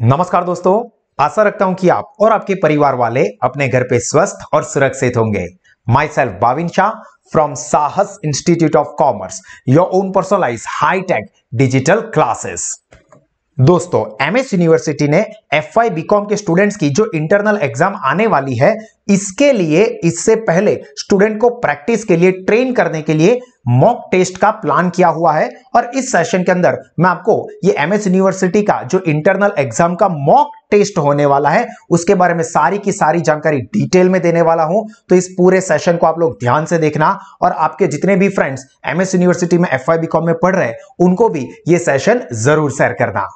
नमस्कार दोस्तों, आशा रखता हूं कि आप और आपके परिवार वाले अपने घर पे स्वस्थ और सुरक्षित होंगे। Myself Bhavin Shah from Sahas institute of commerce, your own personalized high tech digital classes. दोस्तों, एमएस यूनिवर्सिटी ने एफवाई बीकॉम के स्टूडेंट्स की जो इंटरनल एग्जाम आने वाली है, इसके लिए इससे पहले स्टूडेंट को प्रैक्टिस के लिए ट्रेन करने के लिए मॉक टेस्ट का प्लान किया हुआ है। और इस सेशन के अंदर मैं आपको ये एमएस यूनिवर्सिटी का जो इंटरनल एग्जाम का मॉक टेस्ट होने वाला है, उसके बारे में सारी की सारी जानकारी डिटेल में देने वाला हूं। तो इस पूरे सेशन को आप लोग ध्यान से देखना और आपके जितने भी फ्रेंड्स एमएस यूनिवर्सिटी में एफवाई बीकॉम में पढ़ रहे हैं, उनको भी ये सेशन जरूर शेयर करना।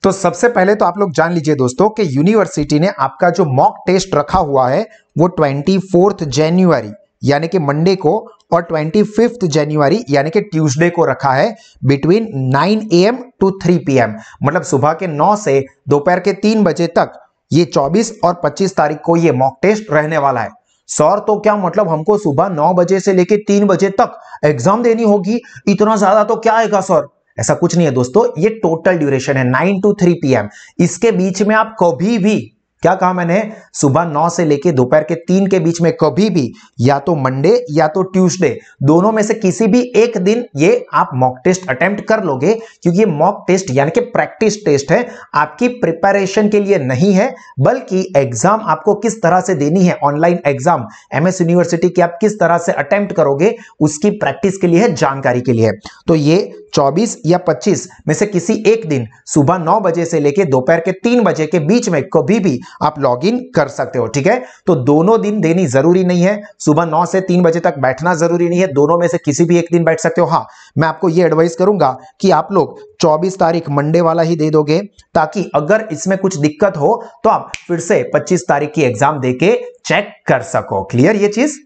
तो सबसे पहले तो आप लोग जान लीजिए दोस्तों कि यूनिवर्सिटी ने आपका जो मॉक टेस्ट रखा हुआ है वो 24 जनवरी यानी कि मंडे को और 25 जनवरी यानी कि ट्यूसडे को रखा है बिटवीन 9 AM to 3 PM, मतलब सुबह के 9 से दोपहर के 3 बजे तक। ये 24 और 25 तारीख को ये मॉक टेस्ट रहने वाला है। सर, तो क्या मतलब हमको सुबह 9 बजे से लेके 3 बजे तक एग्जाम देनी होगी? इतना ज्यादा तो क्या आएगा सर? ऐसा कुछ नहीं है दोस्तों, ये टोटल ड्यूरेशन है 9 to 3 PM। इसके बीच में आप कभी भी, क्या कहा मैंने, सुबह 9 से लेके दोपहर के 3 के बीच में कभी भी, या तो मंडे या तो ट्यूसडे, दोनों में से किसी भी एक दिन ये आप मॉक टेस्ट अटेम्प्ट कर लोगे। क्योंकि ये मॉक टेस्ट यानी कि प्रैक्टिस टेस्ट है, आपकी प्रिपरेशन के लिए नहीं है, बल्कि एग्जाम आपको किस तरह से देनी है, ऑनलाइन एग्जाम एमएस यूनिवर्सिटी की आप किस तरह से अटेम्प्ट करोगे, उसकी प्रैक्टिस के लिए है, जानकारी के लिए। तो ये 24 या 25 में से किसी एक दिन सुबह 9 बजे से लेके दोपहर के 3 बजे के बीच में कभी भी आप लॉगिन कर सकते हो, ठीक है। तो दोनों दिन देनी जरूरी नहीं है, सुबह 9 से 3 बजे तक बैठना जरूरी नहीं है, दोनों में से किसी भी एक दिन बैठ सकते हो। हाँ, मैं आपको यह एडवाइस करूंगा कि आप लोग 24 तारीख मंडे वाला ही दे दोगे, ताकि अगर इसमें कुछ दिक्कत हो तो आप फिर से 25 तारीख की एग्जाम देके चेक कर सको। क्लियर ये चीज?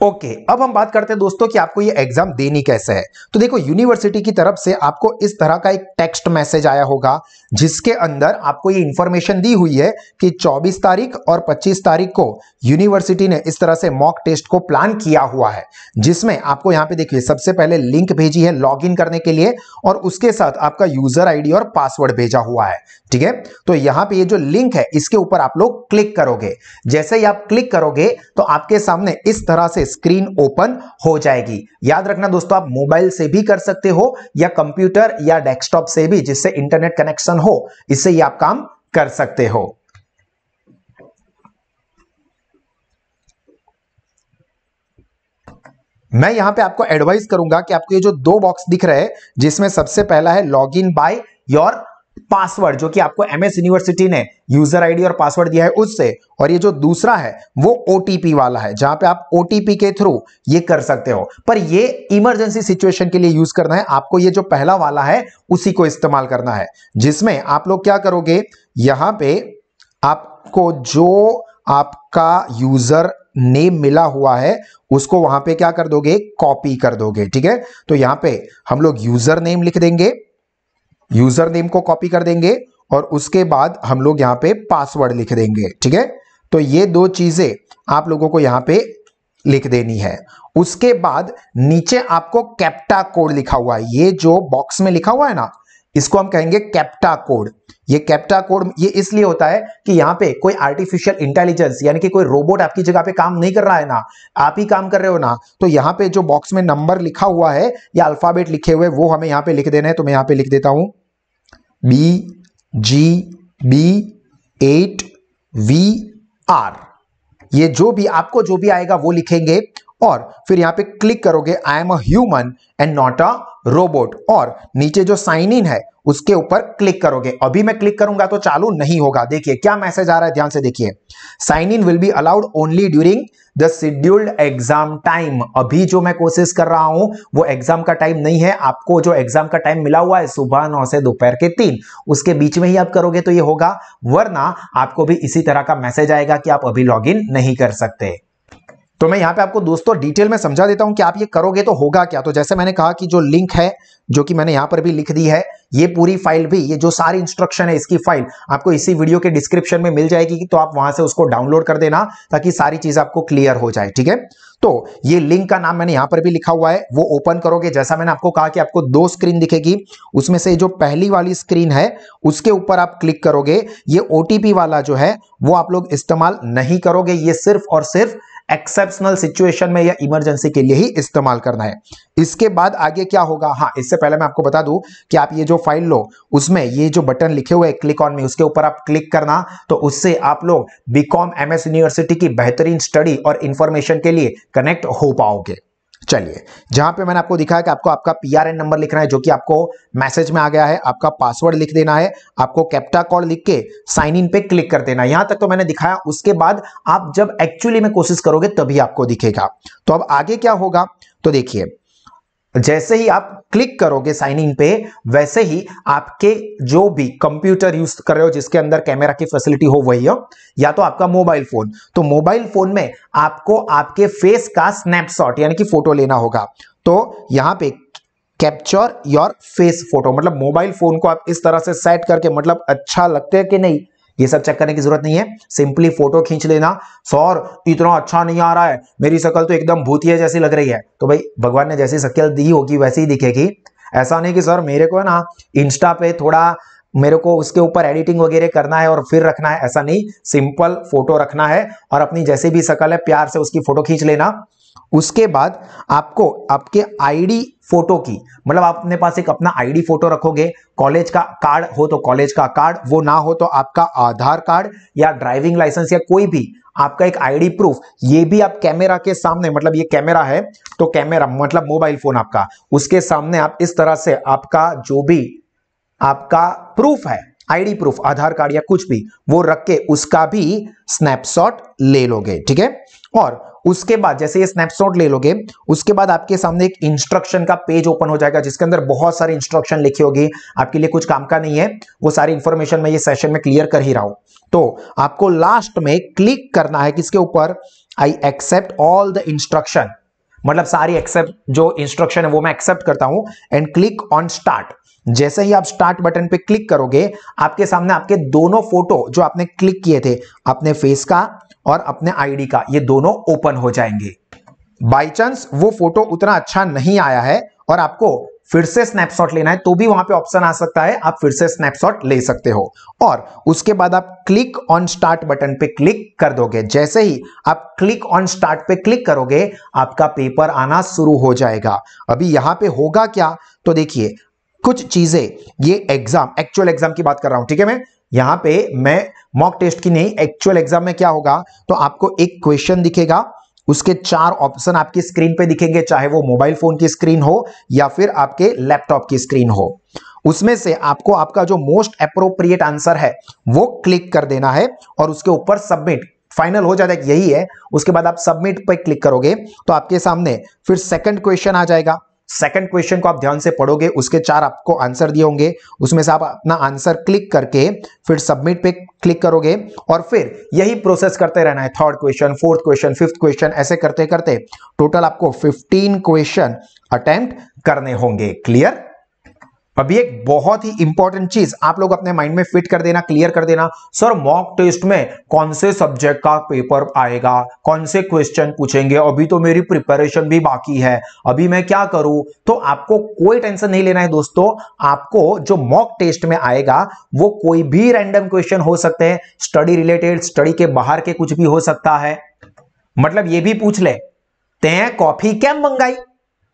ओके, अब हम बात करते हैं दोस्तों कि आपको ये एग्जाम देनी कैसे है। तो देखो, यूनिवर्सिटी की तरफ से आपको इस तरह का एक टेक्स्ट मैसेज आया होगा, जिसके अंदर आपको ये इंफॉर्मेशन दी हुई है कि 24 तारीख और 25 तारीख को यूनिवर्सिटी ने इस तरह से मॉक टेस्ट को प्लान किया हुआ है, जिसमें आपको यहाँ पे देखिए सबसे पहले लिंक भेजी है लॉगिन करने के लिए, और उसके साथ आपका यूजर आईडी और पासवर्ड भेजा हुआ है, ठीक है। तो यहाँ पे ये जो लिंक है, इसके ऊपर आप लोग क्लिक करोगे। जैसे ही आप क्लिक करोगे तो आपके सामने इस तरह से स्क्रीन ओपन हो जाएगी। याद रखना दोस्तों, आप मोबाइल से भी कर सकते हो या कंप्यूटर या डेस्कटॉप से भी, जिससे इंटरनेट कनेक्शन हो, इससे ही आप काम कर सकते हो। मैं यहां पे आपको एडवाइस करूंगा कि आपको ये जो 2 बॉक्स दिख रहे हैं, जिसमें सबसे पहला है log in by your password, जो कि आपको एमएस यूनिवर्सिटी ने यूजर आईडी और पासवर्ड दिया है उससे, और ये जो दूसरा है वो ओटीपी वाला है, जहां पे आप ओटीपी के थ्रू ये कर सकते हो। पर ये इमरजेंसी सिचुएशन के लिए यूज करना है आपको। ये जो पहला वाला है उसी को इस्तेमाल करना है, जिसमें आप लोग क्या करोगे, यहां पे आपको जो आपका यूजर नेम मिला हुआ है उसको वहां पे क्या कर दोगे, कॉपी कर दोगे, ठीक है। तो यहां पे हम लोग यूजर नेम लिख देंगे, यूजर नेम को कॉपी कर देंगे, और उसके बाद हम लोग यहां पे पासवर्ड लिख देंगे, ठीक है। तो ये 2 चीजें आप लोगों को यहां पे लिख देनी है। उसके बाद नीचे आपको कैप्टा कोड लिखा हुआ है, ये जो बॉक्स में लिखा हुआ है ना, इसको हम कहेंगे कैप्टा कोड। ये कैप्टा कोड ये इसलिए होता है कि यहां पे कोई आर्टिफिशियल इंटेलिजेंस यानी कि कोई रोबोट आपकी जगह पे काम नहीं कर रहा है ना, आप ही काम कर रहे हो ना। तो यहां पे जो बॉक्स में नंबर लिखा हुआ है या अल्फाबेट लिखे हुए, वो हमें यहां पे लिख देना है। तो मैं यहां पे लिख देता हूं BGB8VR। ये जो भी आपको जो भी आएगा वो लिखेंगे, और फिर यहां पे क्लिक करोगे I am a human and not a robot, और नीचे जो साइन इन है उसके ऊपर क्लिक करोगे। अभी मैं क्लिक करूंगा तो चालू नहीं होगा। देखिए क्या मैसेज आ रहा है, ध्यान से देखिए, sign in will be allowed only during the scheduled exam time. अभी जो मैं कोशिश कर रहा हूं वो एग्जाम का टाइम नहीं है, आपको जो एग्जाम का टाइम मिला हुआ है सुबह 9 से दोपहर के 3, उसके बीच में ही आप करोगे तो ये होगा, वरना आपको भी इसी तरह का मैसेज आएगा कि आप अभी लॉगिन नहीं कर सकते। तो मैं यहां पे आपको दोस्तों डिटेल में समझा देता हूं कि आप ये करोगे तो होगा क्या। तो जैसे मैंने कहा कि जो लिंक है, जो कि मैंने यहां पर भी लिख दी है, ये पूरी फाइल भी, ये जो सारी इंस्ट्रक्शन है इसकी फाइल आपको इसी वीडियो के डिस्क्रिप्शन में मिल जाएगी, तो आप वहां से उसको डाउनलोड कर देना ताकि सारी चीज आपको क्लियर हो जाए। ठीक है, तो ये लिंक का नाम मैंने यहां पर भी लिखा हुआ है, वो ओपन करोगे, जैसा मैंने आपको कहा कि आपको 2 स्क्रीन दिखेगी, उसमें से जो पहली वाली स्क्रीन है उसके ऊपर आप क्लिक करोगे। ये ओटीपी वाला जो है वो आप लोग इस्तेमाल नहीं करोगे, ये सिर्फ और सिर्फ एक्सेप्शनल सिचुएशन में या इमरजेंसी के लिए ही इस्तेमाल करना है। इसके बाद आगे क्या होगा, हाँ इससे पहले मैं आपको बता दूं कि आप ये जो फाइल लो उसमें ये जो बटन लिखे हुए क्लिक ऑन मी, उसके ऊपर आप क्लिक करना, तो उससे आप लोग बीकॉम एमएस यूनिवर्सिटी की बेहतरीन स्टडी और इंफॉर्मेशन के लिए कनेक्ट हो पाओगे। चलिए, जहां पे मैंने आपको दिखाया कि आपको आपका पीआरएन नंबर लिखना है जो कि आपको मैसेज में आ गया है, आपका पासवर्ड लिख देना है, आपको कैप्टा कोड लिख के साइन इन पे क्लिक कर देना है। यहां तक तो मैंने दिखाया, उसके बाद आप जब एक्चुअली में कोशिश करोगे तभी आपको दिखेगा। तो अब आगे क्या होगा, तो देखिए जैसे ही आप क्लिक करोगे साइन इन पे, वैसे ही आपके जो भी कंप्यूटर यूज कर रहे हो जिसके अंदर कैमरा की फैसिलिटी हो वही हो, या तो आपका मोबाइल फोन, तो मोबाइल फोन में आपको आपके फेस का स्नैपशॉट यानी कि फोटो लेना होगा। तो यहां पे कैप्चर योर फेस फोटो, मतलब मोबाइल फोन को आप इस तरह से सेट करके, मतलब अच्छा लगता है कि नहीं ये सब चेक करने की जरूरत नहीं है, सिंपली फोटो खींच लेना। सर इतना अच्छा नहीं आ रहा है, मेरी शक्ल तो एकदम भूतिया जैसी लग रही है, तो भाई भगवान ने जैसी शक्ल दी होगी वैसी ही दिखेगी। ऐसा नहीं कि सर मेरे को है ना इंस्टा पे थोड़ा मेरे को उसके ऊपर एडिटिंग वगैरह करना है और फिर रखना है, ऐसा नहीं, सिंपल फोटो रखना है और अपनी जैसी भी शक्ल है प्यार से उसकी फोटो खींच लेना। उसके बाद आपको आपके आईडी फोटो की, मतलब आप अपने पास एक अपना आईडी फोटो रखोगे, कॉलेज का कार्ड हो तो कॉलेज का कार्ड, वो ना हो तो आपका आधार कार्ड या ड्राइविंग लाइसेंस या कोई भी आपका एक आईडी प्रूफ, ये भी आप कैमरा के सामने, मतलब ये कैमरा है तो कैमरा मतलब मोबाइल फोन आपका, उसके सामने आप इस तरह से आपका जो भी आपका प्रूफ है, आईडी प्रूफ, आधार कार्ड या कुछ भी, वो रख के उसका भी स्नैपशॉट ले लोगे। ठीक है, और उसके बाद जैसे ये स्नैपशॉट ले लोगे, उसके बाद आपके सामने एक इंस्ट्रक्शन का पेज ओपन हो जाएगा जिसके अंदर बहुत सारी इंस्ट्रक्शन लिखी होगी, आपके लिए कुछ काम का नहीं है, वो सारी इंफॉर्मेशन मैं ये सेशन में क्लियर कर ही रहा हूं। तो आपको लास्ट में क्लिक करना है किसके ऊपर, I accept all the instruction, मतलब सारी एक्सेप्ट जो इंस्ट्रक्शन है वो मैं एक्सेप्ट करता हूं, एंड क्लिक ऑन स्टार्ट। जैसे ही आप स्टार्ट बटन पे क्लिक करोगे, आपके सामने आपके दोनों फोटो जो आपने क्लिक किए थे, अपने फेस का और अपने आईडी का, ये दोनों ओपन हो जाएंगे। बाई चांस वो फोटो उतना अच्छा नहीं आया है और आपको फिर से स्नैपशॉट लेना है, तो भी वहां पे ऑप्शन आ सकता है, आप फिर से स्नैपशॉट ले सकते हो। और उसके बाद आप क्लिक ऑन स्टार्ट बटन पे क्लिक कर दोगे। जैसे ही आप क्लिक ऑन स्टार्ट पे क्लिक करोगे, आपका पेपर आना शुरू हो जाएगा। अभी यहां पे होगा क्या, तो देखिए कुछ चीजें, ये एग्जाम, एक्चुअल एग्जाम की बात कर रहा हूं, ठीक है, मैं यहां पे मैं मॉक टेस्ट की नहीं, एक्चुअल एग्जाम में क्या होगा, तो आपको एक क्वेश्चन दिखेगा, उसके 4 ऑप्शन आपकी स्क्रीन पे दिखेंगे, चाहे वो मोबाइल फोन की स्क्रीन हो या फिर आपके लैपटॉप की स्क्रीन हो। उसमें से आपको आपका जो मोस्ट एप्रोप्रिएट आंसर है वो क्लिक कर देना है और उसके ऊपर सबमिट, फाइनल हो जाता है कि यही है। उसके बाद आप सबमिट पे क्लिक करोगे तो आपके सामने फिर सेकंड क्वेश्चन आ जाएगा। सेकंड क्वेश्चन को आप ध्यान से पढ़ोगे, उसके 4 आपको आंसर दिए होंगे, उसमें से आप अपना आंसर क्लिक करके फिर सबमिट पे क्लिक करोगे और फिर यही प्रोसेस करते रहना है। Third question, fourth question, fifth question, ऐसे करते करते टोटल आपको 15 क्वेश्चन अटेम्प्ट करने होंगे। क्लियर? अभी एक बहुत ही इंपॉर्टेंट चीज आप लोग अपने माइंड में फिट कर देना, क्लियर कर देना, सर मॉक टेस्ट में कौन से सब्जेक्ट का पेपर आएगा, कौन से क्वेश्चन पूछेंगे, अभी तो मेरी प्रिपरेशन भी बाकी है, अभी मैं क्या करूं। तो आपको कोई टेंशन नहीं लेना है दोस्तों, आपको जो मॉक टेस्ट में आएगा वो कोई भी रैंडम क्वेश्चन हो सकते हैं, स्टडी रिलेटेड, स्टडी के बाहर के कुछ भी हो सकता है। मतलब ये भी पूछ ले, तैं कॉफी क्या मंगाई,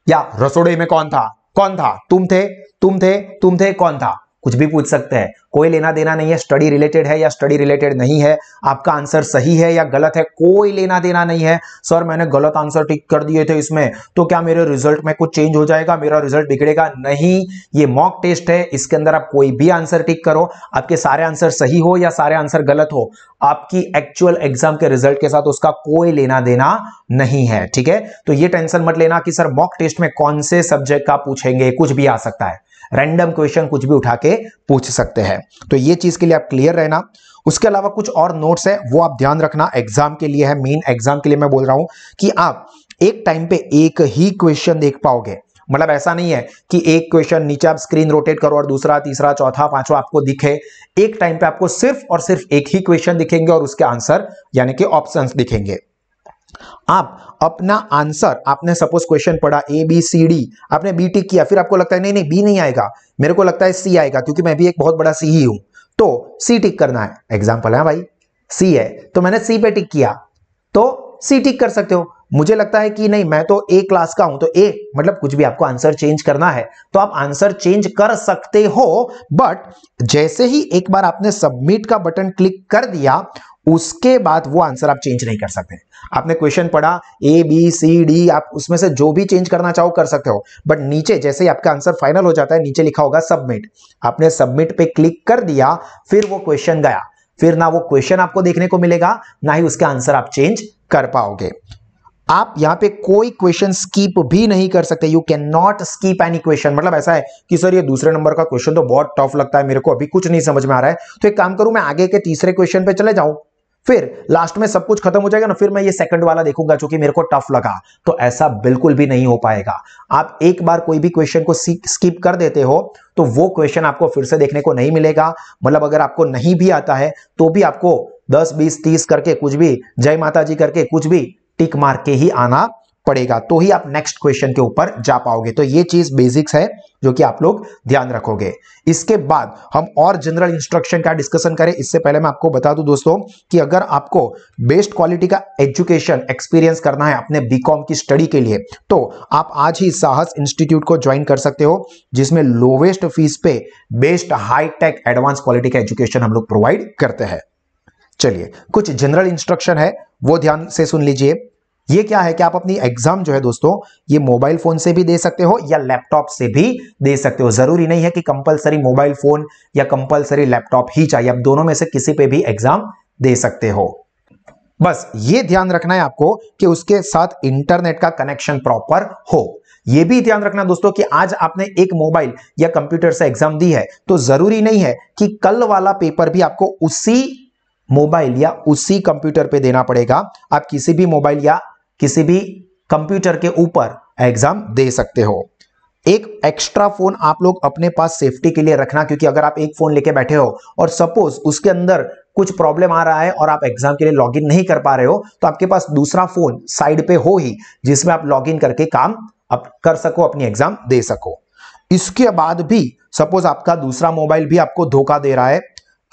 या रसोड़े में कौन था, कौन था, तुम थे, तुम थे, तुम थे, कौन था, कुछ भी पूछ सकते हैं, कोई लेना देना नहीं है, स्टडी रिलेटेड है या स्टडी रिलेटेड नहीं है, आपका आंसर सही है या गलत है, कोई लेना देना नहीं है। सर मैंने गलत आंसर टिक कर दिए थे इसमें, तो क्या मेरे रिजल्ट में कुछ चेंज हो जाएगा, मेरा रिजल्ट बिगड़ेगा? नहीं, ये मॉक टेस्ट है, इसके अंदर आप कोई भी आंसर टिक करो, आपके सारे आंसर सही हो या सारे आंसर गलत हो, आपकी एक्चुअल एग्जाम के रिजल्ट के साथ उसका कोई लेना देना नहीं है। ठीक है, तो ये टेंशन मत लेना कि सर मॉक टेस्ट में कौन से सब्जेक्ट का पूछेंगे, कुछ भी आ सकता है, रैंडम क्वेश्चन कुछ भी उठा के पूछ सकते हैं। तो ये चीज के लिए आप क्लियर रहना। उसके अलावा कुछ और नोट्स है वो आप ध्यान रखना, एग्जाम के लिए है, मेन एग्जाम के लिए मैं बोल रहा हूं कि आप एक टाइम पे एक ही क्वेश्चन देख पाओगे, मतलब ऐसा नहीं है कि एक क्वेश्चन नीचे आप स्क्रीन रोटेट करो और दूसरा, तीसरा, चौथा, पांचवा आपको दिखे। एक टाइम पे आपको सिर्फ और सिर्फ एक ही क्वेश्चन दिखेंगे और उसके आंसर यानी कि ऑप्शंस दिखेंगे। आप अपना आंसर, आपने सपोज क्वेश्चन पढ़ा ए बी सी डी, आपने बी टिक किया, फिर आपको लगता है नहीं नहीं बी नहीं आएगा, मेरे को लगता है सी आएगा क्योंकि मैं भी एक बहुत बड़ा सी ही हूं, तो सी टिक करना है। एग्जांपल है भाई, सी है तो मैंने सी पे टिक किया, तो सी टिक कर सकते हो। मुझे लगता है कि नहीं मैं तो ए क्लास का हूं, तो ए मतलब कुछ भी आपको आंसर चेंज करना है तो आप आंसर चेंज कर सकते हो। बट जैसे ही एक बार आपने सबमिट का बटन क्लिक कर दिया उसके बाद वो आंसर आप चेंज नहीं कर सकते। आपने क्वेश्चन पढ़ा ए बी सी डी, आप उसमें से जो भी चेंज करना चाहो कर सकते हो, बट नीचे जैसे ही आपका आंसर फाइनल हो जाता है नीचे लिखा होगा सबमिट। आपने सबमिट पे क्लिक कर दिया, फिर वो क्वेश्चन गया, फिर ना वो क्वेश्चन आपको देखने को मिलेगा ना ही उसके आंसर आप चेंज कर पाओगे। आप यहां पे कोई क्वेश्चन स्किप भी नहीं कर सकते। You can not skip any question. मतलब ऐसा है कि सर ये दूसरे नंबर का क्वेश्चन तो बहुत टफ लगता है, मेरे को अभी कुछ नहीं समझ में आ रहा है, तो एक काम करूं मैं आगे के तीसरे क्वेश्चन पे चले जाऊं, फिर लास्ट में सब कुछ खत्म हो जाएगा ना, फिर मैं ये सेकंड वाला देखूंगा जो कि मेरे को टफ लगा। तो ऐसा बिल्कुल भी नहीं हो पाएगा। आप एक बार कोई भी क्वेश्चन को स्किप कर देते हो तो वो क्वेश्चन आपको फिर से देखने को नहीं मिलेगा। मतलब अगर आपको नहीं भी आता है तो भी आपको 10 20 30 करके कुछ भी, जय माता जी करके कुछ भी टिक मार के ही आना पड़ेगा, तो ही आप नेक्स्ट क्वेश्चन के ऊपर जा पाओगे। तो ये चीज बेसिक्स है जो कि आप लोग ध्यान रखोगे। इसके बाद हम और जनरल इंस्ट्रक्शन का डिस्कशन करें, इससे पहले मैं आपको बता दूं दोस्तों कि अगर आपको बेस्ट क्वालिटी का एजुकेशन एक्सपीरियंस करना है अपने बीकॉम की स्टडी के लिए तो आप आज ही साहस इंस्टीट्यूट को ज्वाइन कर सकते हो, जिसमें लोवेस्ट फीस पे best high tech advance quality का एजुकेशन हम लोग प्रोवाइड करते हैं। चलिए कुछ जनरल इंस्ट्रक्शन है वो ध्यान से सुन लीजिए। ये क्या है कि आप अपनी एग्जाम जो है दोस्तों ये मोबाइल फोन से भी दे सकते हो या लैपटॉप से भी दे सकते हो। जरूरी नहीं है कि कंपलसरी मोबाइल फोन या कंपलसरी लैपटॉप ही चाहिए, आप दोनों में से किसी पे भी एग्जाम दे सकते हो। बस ये ध्यान रखना है आपको कि उसके साथ इंटरनेट का कनेक्शन प्रॉपर हो। ये भी ध्यान रखना दोस्तों कि आज आपने एक मोबाइल या कंप्यूटर से एग्जाम दी है तो जरूरी नहीं है कि कल वाला पेपर भी आपको उसी मोबाइल या उसी कंप्यूटर पे देना पड़ेगा। आप किसी भी मोबाइल या किसी भी कंप्यूटर के ऊपर एग्जाम दे सकते हो। एक एक्स्ट्रा फोन आप लोग अपने पास सेफ्टी के लिए रखना, क्योंकि अगर आप एक फोन लेके बैठे हो और सपोज उसके अंदर कुछ प्रॉब्लम आ रहा है और आप एग्जाम के लिए लॉगिन नहीं कर पा रहे हो तो आपके पास दूसरा फोन साइड पे हो ही जिसमें आप लॉगिन करके काम आप कर सको, अपनी एग्जाम दे सको। इसके बाद भी सपोज आपका दूसरा मोबाइल भी आपको धोखा दे रहा है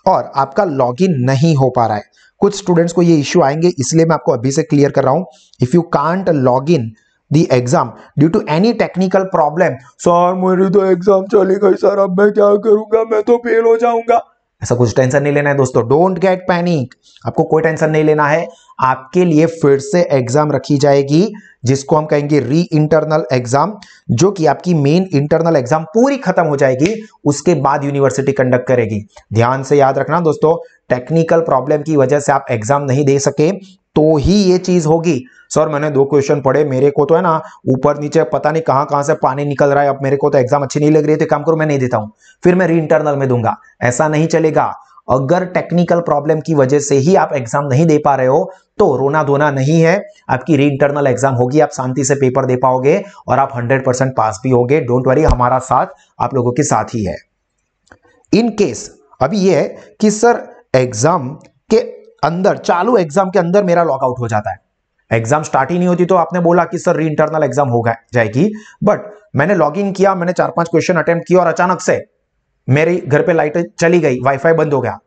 और आपका लॉगिन नहीं हो पा रहा है, कुछ स्टूडेंट्स को ये इश्यू आएंगे इसलिए मैं आपको अभी से क्लियर कर रहा हूं। If you can't log in the exam due to any technical problem, sir मेरी तो एग्जाम चली गई सर, अब मैं क्या करूंगा, मैं तो फेल हो जाऊंगा, ऐसा कुछ टेंशन नहीं लेना है दोस्तों। डोंट गेट पैनिक, आपको कोई टेंशन नहीं लेना है। आपके लिए फिर से एग्जाम रखी जाएगी जिसको हम कहेंगे री इंटरनल एग्जाम, जो कि आपकी मेन इंटरनल एग्जाम पूरी खत्म हो जाएगी उसके बाद यूनिवर्सिटी कंडक्ट करेगी। ध्यान से याद रखना दोस्तों, टेक्निकल प्रॉब्लम की वजह से आप एग्जाम नहीं दे सके तो ही ये चीज होगी। सर मैंने 2 क्वेश्चन पढ़े, मेरे को तो है ना ऊपर नीचे पता नहीं कहां कहां से पानी निकल रहा है, अब मेरे को तो एग्जाम अच्छी नहीं लग रही है, तो काम करो मैं नहीं देता हूं, फिर मैं री इंटरनल में दूंगा, ऐसा नहीं चलेगा। अगर टेक्निकल प्रॉब्लम की वजह से ही आप एग्जाम नहीं दे पा रहे हो तो रोना धोना नहीं है, आपकी री इंटरनल एग्जाम होगी, आप शांति से पेपर दे पाओगे और आप 100% पास भी होगे। डोंट वरी, हमारा साथ आप लोगों के साथ ही है। इन केस अभी ये है कि सर एग्जाम के अंदर, चालू एग्जाम के अंदर मेरा लॉकआउट हो जाता है, एग्जाम स्टार्ट ही नहीं होती तो आपने बोला कि सर री इंटरनल एग्जाम हो जाएगी, बट मैंने लॉगिन किया, मैंने 4-5 क्वेश्चन अटेम्प्ट किया और अचानक से मेरी घर पे लाइट चली गई, वाईफाई बंद हो गया,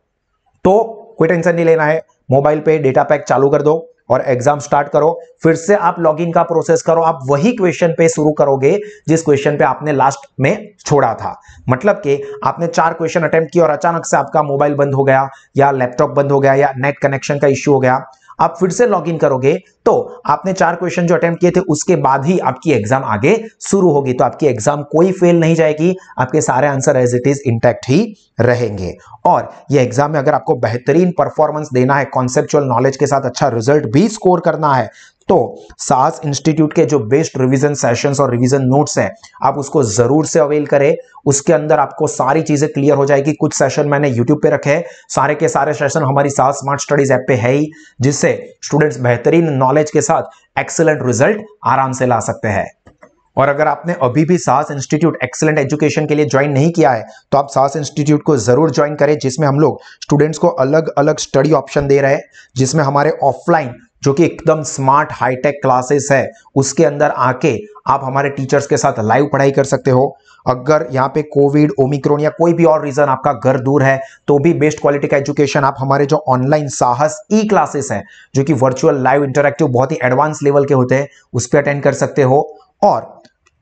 तो कोई टेंशन नहीं लेना है। मोबाइल पे डेटा पैक चालू कर दो और एग्जाम स्टार्ट करो, फिर से आप लॉगिन का प्रोसेस करो, आप वही क्वेश्चन पे शुरू करोगे जिस क्वेश्चन पे आपने लास्ट में छोड़ा था। मतलब कि आपने 4 क्वेश्चन अटेम्प्ट किया और अचानक से आपका मोबाइल बंद हो गया या लैपटॉप बंद हो गया या नेट कनेक्शन का इश्यू हो गया, आप फिर से लॉगिन करोगे तो आपने 4 क्वेश्चन जो अटेम्प्ट किए थे उसके बाद ही आपकी एग्जाम आगे शुरू होगी। तो आपकी एग्जाम कोई फेल नहीं जाएगी, आपके सारे answer as it is intact ही रहेंगे। और ये एग्जाम में अगर आपको बेहतरीन परफॉर्मेंस देना है, कॉन्सेप्चुअल नॉलेज के साथ अच्छा रिजल्ट भी स्कोर करना है, तो साहस इंस्टीट्यूट के जो बेस्ट रिवीजन सेशंस और रिवीजन नोट्स हैं आप उसको जरूर से अवेल करें। उसके अंदर आपको सारी चीजें क्लियर हो जाएगी। कुछ सेशन मैंने यूट्यूब पे रखे हैं, सारे के सारे सेशन हमारी साहस स्मार्ट स्टडीज ऐप पे है ही, जिससे स्टूडेंट्स बेहतरीन नॉलेज के साथ एक्सीलेंट रिजल्ट आराम से ला सकते हैं। और अगर आपने अभी भी साहस इंस्टीट्यूट एक्सीलेंट एजुकेशन के लिए ज्वाइन नहीं किया है तो आप साहस इंस्टीट्यूट को जरूर ज्वाइन करें, जिसमें हम लोग स्टूडेंट्स को अलग अलग स्टडी ऑप्शन दे रहे हैं, जिसमें हमारे ऑफलाइन जो कि एकदम स्मार्ट हाईटेक क्लासेस है उसके अंदर आके आप हमारे टीचर्स के साथ लाइव पढ़ाई कर सकते हो। अगर यहाँ पे कोविड, ओमिक्रॉन या कोई भी और रीजन आपका घर दूर है तो भी बेस्ट क्वालिटी का एजुकेशन आप हमारे जो ऑनलाइन साहस ई क्लासेस है जो कि वर्चुअल लाइव इंटरैक्टिव बहुत ही एडवांस लेवल के होते हैं उस पर अटेंड कर सकते हो। और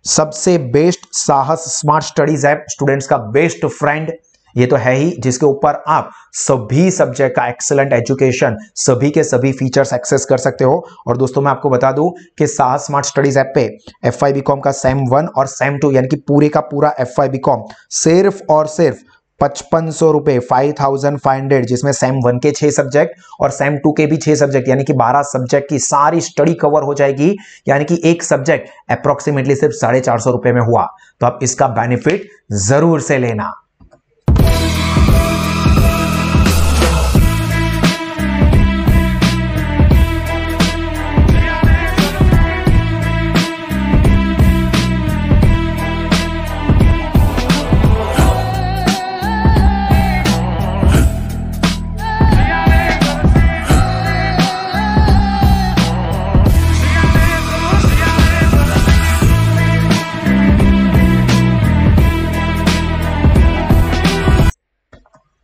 सबसे बेस्ट साहस स्मार्ट स्टडीज ऐप, स्टूडेंट्स का बेस्ट फ्रेंड, ये तो है ही, जिसके ऊपर आप सभी सब्जेक्ट का एक्सीलेंट एजुकेशन, सभी के सभी फीचर्स एक्सेस कर सकते हो। और दोस्तों मैं आपको बता दूं कि साहस स्मार्ट स्टडीज ऐप पे एफआई बीकॉम का सेम 1 और सेम 2 यानी कि पूरे का पूरा एफआई बीकॉम सिर्फ और सिर्फ 5500 रुपए, 5500, जिसमें सेम 1 के 6 सब्जेक्ट और सेम 2 के भी 6 सब्जेक्ट यानी कि 12 सब्जेक्ट की सारी स्टडी कवर हो जाएगी। यानी कि एक सब्जेक्ट अप्रोक्सीमेटली सिर्फ 450 रुपए में हुआ। तो आप इसका बेनिफिट जरूर से लेना।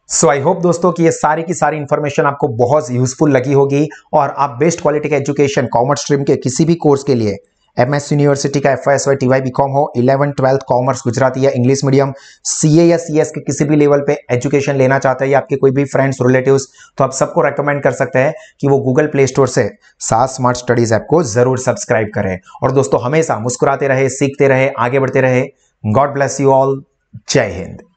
सो आई होप दोस्तों कि ये सारी की सारी इंफॉर्मेशन आपको बहुत यूजफुल लगी होगी और आप बेस्ट क्वालिटी का एजुकेशन कॉमर्स स्ट्रीम के किसी भी कोर्स के लिए एमएस यूनिवर्सिटी का FY/SY TY बीकॉम हो, 11th 12th कॉमर्स गुजराती या इंग्लिश मीडियम, CA या CS के किसी भी लेवल पे एजुकेशन लेना चाहते हैं या आपके कोई भी फ्रेंड्स रिलेटिव्स, तो आप सबको रेकमेंड कर सकते हैं कि वो गूगल प्ले स्टोर से साहस स्मार्ट स्टडीज ऐप को जरूर सब्सक्राइब करें। और दोस्तों हमेशा मुस्कुराते रहे, सीखते रहे, आगे बढ़ते रहे। God bless you all. जय हिंद।